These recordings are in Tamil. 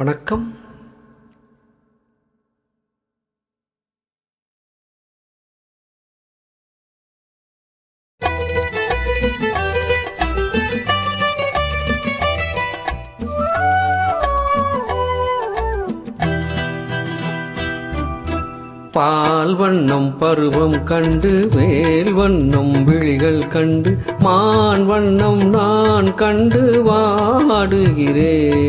வணக்கம். பால் வண்ணம் பருவம் கண்டு வேல் வண்ணம் விழிகள் கண்டு மான் வண்ணம் நான் கண்டு வாடுகிறேன்.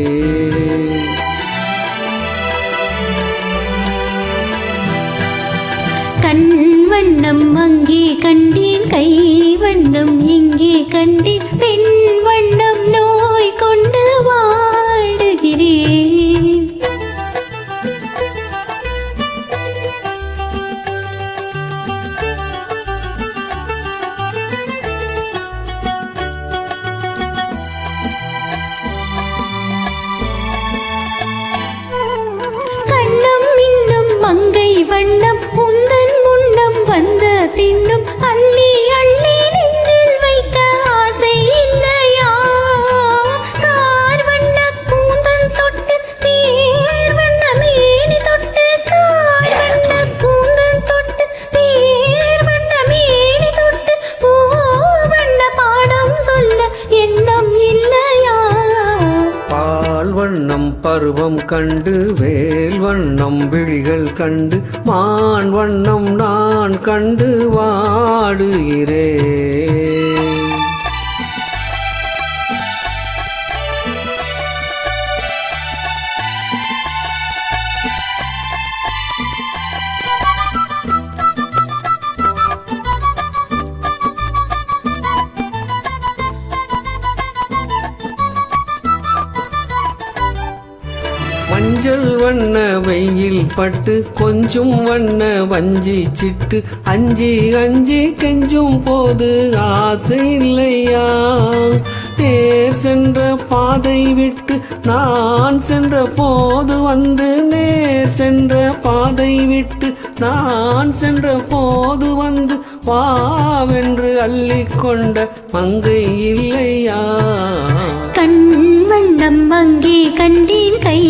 கண் வண்ணம் அங்கே கண்டேன், கை வண்ணம் இங்கே கண்டேன், பெண் வண்ணம் நோய் கொண்டு வாடுகிறேன். மங்கை வண்ணம் உந்தன் முன்னம் வந்த பின்னும் அள்ளி அள்ளி நெஞ்சில் வைக்க ஆசை இல்லையா? கார் வண்ண கூந்தல் தொட்டு தேர் வண்ண மேனி தொட்டு, கார் வண்ண கூந்தல் தொட்டு தேர் வண்ண மேனி தொட்டு, பூ வண்ண பாடம் சொல்ல எண்ணம் இல்லையா? பால் வண்ணம் பருவம் கண்டு வேல் வண்ணம் விழிகள் கண்டு மான் வண்ணம் நான் கண்டு வாடுகிறேன். மஞ்சள் வண்ண வெயில் பட்டு கொஞ்சம் வண்ண வஞ்சி சிட்டு அஞ்சி அஞ்சி கெஞ்சும் போது ஆசை இல்லையா? தேர் சென்ற பாதை விட்டு நான் சென்ற போது வந்து, நேர் சென்ற பாதை விட்டு நான் சென்ற போது வந்து, வாவென்று அள்ளிக்கொண்ட மங்கை இல்லையா? கண் வண்ணம் அங்கே கண்டேன், கை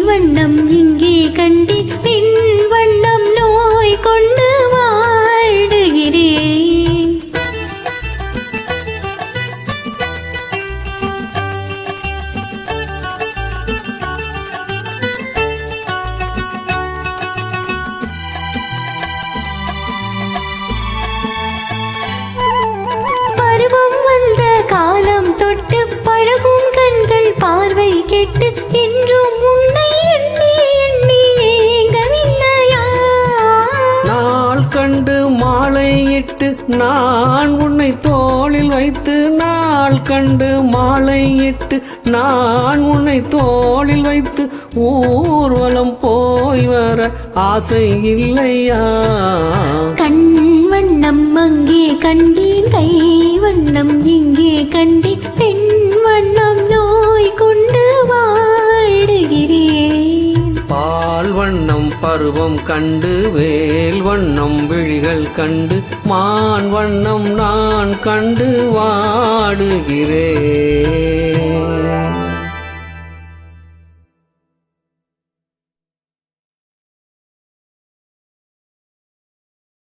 வண்ணம் இங்கே கண்டேன், பெண் வண்ணம் நோய் கொண்டு வாடுகிறேன். பருவம் வந்த காலம் தொட்டு பழகும் கண்கள் பார்வை கெட்டு என்றும் உன்னை எண்ணி எண்ணி ஏங்கவில்லையா? நாள் கண்டு மாலையிட்டு நான் உன்னை தோளில் வைத்து, நாள் கண்டு மாலையிட்டு நான் உன்னை தோளில் வைத்து ஊர்வலம் போய் வர ஆசை இல்லையா? கண் வண்ணம் அங்கே கண்டேன், கை வண்ணம் இங்கே கண்டேன், பெண் வண்ணம் நோய் கொண்டு வாடுகிறேன். பால் வண்ணம் பருவம் கண்டு வேல் வண்ணம் விழிகள் கண்டு மான் வண்ணம் நான் கண்டு வாடுகிறேன்.